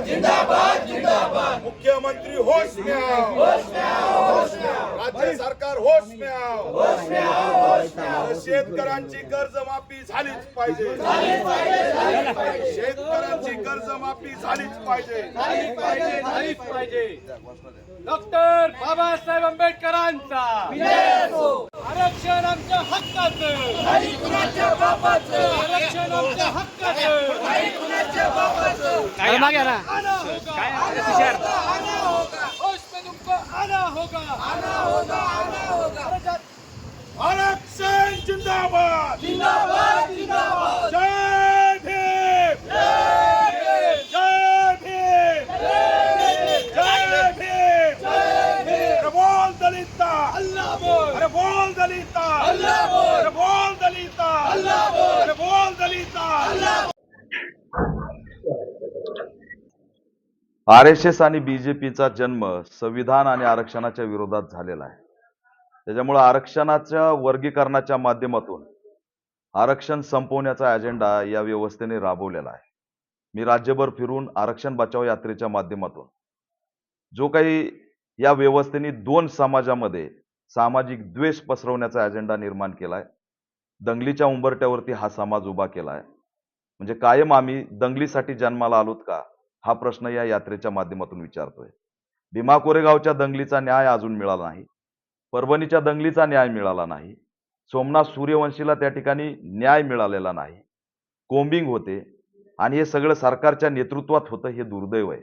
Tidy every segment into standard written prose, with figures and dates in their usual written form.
जिंदाबाद जिंदाबाद मुख्यमंत्री होश में आओ, राज्य सरकार होश में आओ, शेतकऱ्यांची कर्जमाफी झालीच पाहिजे, शेतकऱ्यांची कर्जमाफी झालीच पाहिजे, डॉक्टर बाबासाहेब आंबेडकरांचा आरक्षण आमच्या हक्काचं, आरक्षण आमच्या हक्काचं, काय मागे ना काय होश में तुमको आना होगा, आरक्षण जिंदाबाद जिंदाबाद जिंदाबाद, जय भीम, जय भीम, जय भीम, अरे बोल दलिता, अल्लाह बोल, अरे बोल दलिता, अल्लाह बोल, अरे बोल दलिता, अल्लाह बोल, अरे बोल दलिता। RSS आणि बीजेपीचा जन्म संविधान आणि आरक्षणाच्या विरोधात झालेला आहे। त्याच्यामुळे आरक्षणाच्या वर्गीकरणाच्या माध्यमातून आरक्षण संपवण्याचा अजेंडा या व्यवस्थेने राबवलेला आहे। मी राज्यभर फिरून आरक्षण बचाव यात्रेच्या माध्यमातून जो काही या व्यवस्थेने दोन समाजामध्ये सामाजिक द्वेष पसरवण्याचा अजेंडा निर्माण केलाय, दंगलीच्या उंबरठ्यावरती हा समाज उभा केलाय। म्हणजे कायम आम्ही दंगलीसाठी जन्माला आलोत का हा प्रश्न या यात्रेच्या माध्यमातून विचारतोय। भीमा कोरेगावच्या दंगलीचा न्याय अजून मिळाला नाही, परभणीच्या दंगलीचा न्याय मिळाला नाही, सोमनाथ सूर्यवंशीला त्या ठिकाणी न्याय मिळालेला नाही, कोम्बिंग होते आणि हे सगळं सरकारच्या नेतृत्वात होतं, हे दुर्दैव आहे।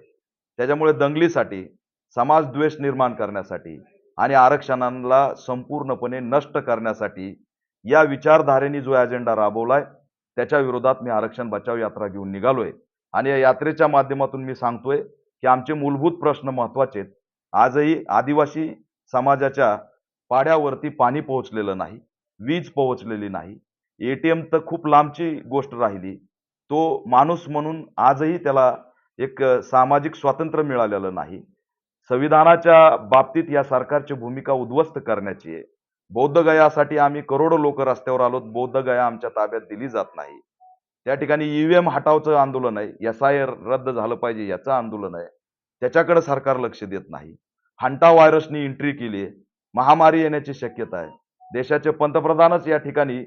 त्याच्यामुळे दंगलीसाठी समाजद्वेष निर्माण करण्यासाठी आणि आरक्षणाला संपूर्णपणे नष्ट करण्यासाठी या विचारधारेने जो अजेंडा राबवलाय त्याच्या विरोधात मी आरक्षण बचाव यात्रा घेऊन निघालोय। आणि या यात्रेच्या माध्यमातून मी सांगतोय की आमचे मूलभूत प्रश्न महत्त्वाचे आहेत। आजही आदिवासी समाजाच्या पाड्यावरती पाणी पोहोचलेलं नाही, वीज पोहोचलेली नाही, ATM तर खूप लांबची गोष्ट राहिली। तो माणूस म्हणून आजही त्याला एक सामाजिक स्वातंत्र्य मिळालेलं नाही। संविधानाच्या बाबतीत या सरकारची भूमिका उद्ध्वस्त करण्याची आहे। बौद्धगयासाठी आम्ही करोडो लोक रस्त्यावर आलोत, बौद्धगया आमच्या ताब्यात दिली जात नाही। त्या ठिकाणी EVM हटावचं आंदोलन आहे, SIR रद्द झालं पाहिजे याचं आंदोलन आहे, त्याच्याकडे सरकार लक्ष देत नाही। हंटा व्हायरसनी एंट्री केली आहे, महामारी येण्याची शक्यता आहे। देशाचे पंतप्रधानच या ठिकाणी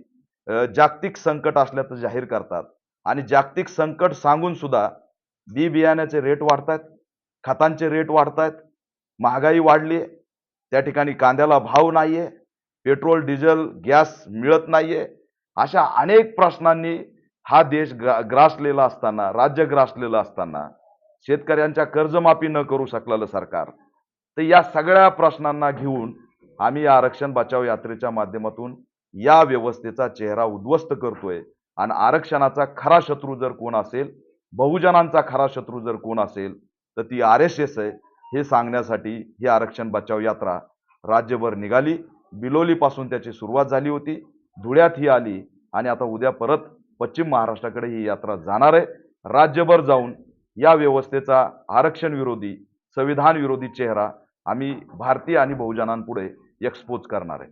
जागतिक संकट असल्याचं जाहीर करतात आणि जागतिक संकट सांगून सुद्धा बी बियाण्याचे रेट वाढतायत, खतांचे रेट वाढतायत, महागाई वाढली, त्या ठिकाणी कांद्याला भाव नाहीये, पेट्रोल डिझेल गॅस मिळत नाहीये। अशा अनेक प्रश्नांनी हा देश ग्रासलेला असताना, राज्य ग्रासलेलं असताना, शेतकऱ्यांच्या कर्जमाफी न करू शकलेलं सरकार, तर या सगळ्या प्रश्नांना घेऊन आम्ही आरक्षण बचाव यात्रेच्या माध्यमातून या व्यवस्थेचा चेहरा उद्ध्वस्त करतोय। आणि आरक्षणाचा खरा शत्रू जर कोण असेल, बहुजनांचा खरा शत्रू जर कोण असेल तर ती RSS आहे, हे सांगण्यासाठी ही आरक्षण बचाव यात्रा राज्यभर निघाली। बिलोली पासून त्याची सुरुवात झाली होती, धुळ्यात ही आली आणि आता उद्या परत पश्चिम महाराष्ट्राकडे ही यात्रा जाणार आहे। राज्यभर जाऊन या व्यवस्थेचा आरक्षण विरोधी, संविधान विरोधी चेहरा आम्ही भारतीय आणि बहुजनांपुढे एक्सपोज करणार आहे।